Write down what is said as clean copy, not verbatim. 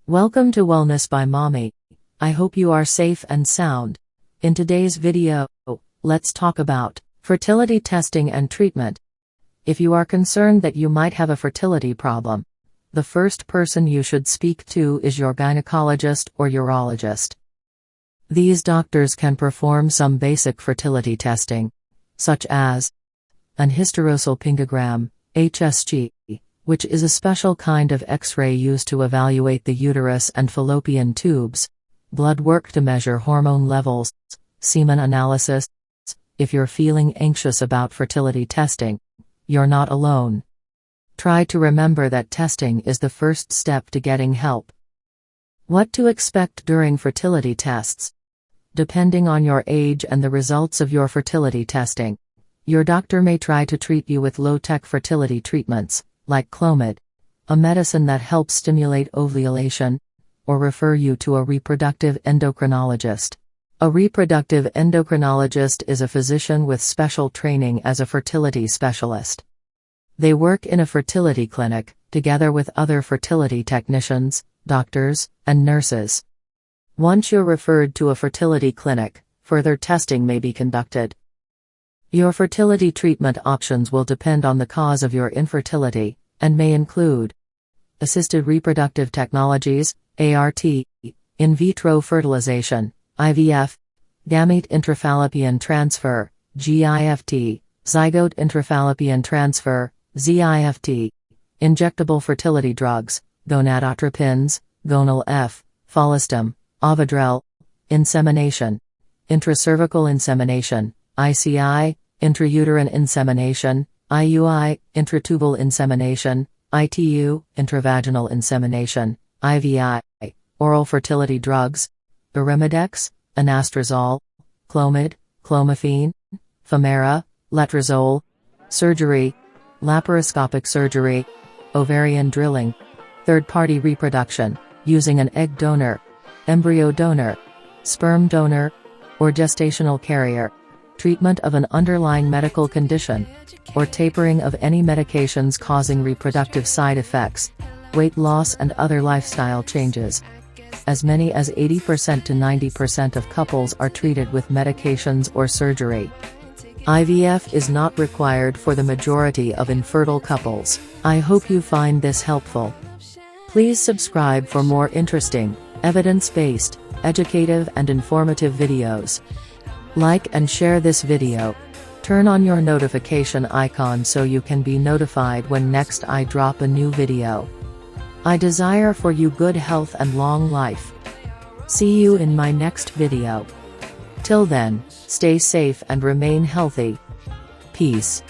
Welcome to Wellness by Mommy. I hope you are safe and sound. In today's video, let's talk about fertility testing and treatment. If you are concerned that you might have a fertility problem, the first person you should speak to is your gynecologist or urologist. These doctors can perform some basic fertility testing, such as an hysterosalpingogram, HSG, which is a special kind of X-ray used to evaluate the uterus and fallopian tubes, blood work to measure hormone levels, semen analysis. If you're feeling anxious about fertility testing, you're not alone. Try to remember that testing is the first step to getting help. What to expect during fertility tests? Depending on your age and the results of your fertility testing, your doctor may try to treat you with low-tech fertility treatments, like Clomid, a medicine that helps stimulate ovulation, or refer you to a reproductive endocrinologist. A reproductive endocrinologist is a physician with special training as a fertility specialist. They work in a fertility clinic, together with other fertility technicians, doctors, and nurses. Once you're referred to a fertility clinic, further testing may be conducted. Your fertility treatment options will depend on the cause of your infertility, and may include assisted reproductive technologies, ART, in vitro fertilization, IVF, gamete intrafallopian transfer, GIFT, zygote intrafallopian transfer, ZIFT, injectable fertility drugs, gonadotropins, Gonal-F, Follistim, Ovidrel, insemination, intracervical insemination, ICI, intrauterine insemination, IUI, intratubal insemination, ITU, intravaginal insemination, IVI, oral fertility drugs, Arimidex, anastrozole, Clomid, clomiphene, Femara, letrozole, surgery, laparoscopic surgery, ovarian drilling, third-party reproduction, using an egg donor, embryo donor, sperm donor, or gestational carrier, treatment of an underlying medical condition, or tapering of any medications causing reproductive side effects, weight loss and other lifestyle changes. As many as 80% to 90% of couples are treated with medications or surgery. IVF is not required for the majority of infertile couples. I hope you find this helpful. Please subscribe for more interesting, evidence-based, educative and informative videos. Like and share this video. Turn on your notification icon so you can be notified when next I drop a new video. I desire for you good health and long life. See you in my next video. Till then, stay safe and remain healthy. Peace.